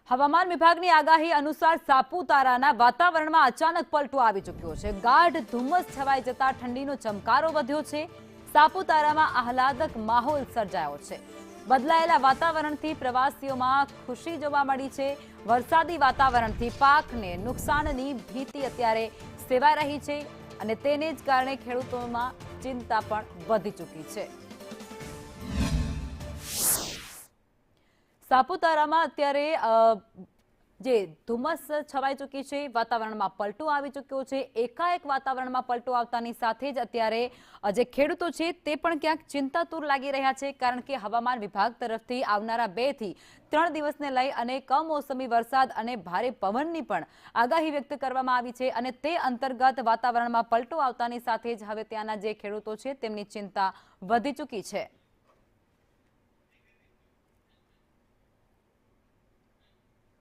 હવામાન વિભાગની આગાહી અનુસાર સાપુતારાના વાતાવરણમાં અચાનક પલટો આવી ચૂક્યો છે। ગાઢ ધુમ્મસ છવાઈ જતા ઠંડીનો ચમકારો વધ્યો છે। સાપુતારામાં આહલાદક માહોલ સર્જાયો છે। બદલાયેલા વાતાવરણથી પ્રવાસીઓમાં ખુશી જોવા મળી છે। વરસાદી વાતાવરણથી પાકને નુકસાનની ભીતિ અત્યારે સેવાઈ રહી છે અને તેને જ કારણે ખેડૂતોમાં ચિંતા પણ વધી ચૂકી છે। સાપુતારામાં અત્યારે જે ધુમ્મસ છવાઈ ચૂકી છે, વાતાવરણમાં પલટો આવી ચૂક્યો છે। એકાએક વાતાવરણમાં પલટો આવતાની સાથે જ અત્યારે જે ખેડૂતો છે તે પણ ક્યાંક ચિંતાતુર લાગી રહ્યા છે, કારણ કે હવામાન વિભાગ તરફથી આવનારા 2 થી 3 દિવસને લઈ અને કમોસમી વરસાદ અને ભારે પવનની પણ આગાહી વ્યક્ત કરવામાં આવી છે અને તે અંતર્ગત વાતાવરણમાં પલટો આવતાની સાથે જ હવે ત્યાંના જે ખેડૂતો છે તેમની ચિંતા વધી ચૂકી છે।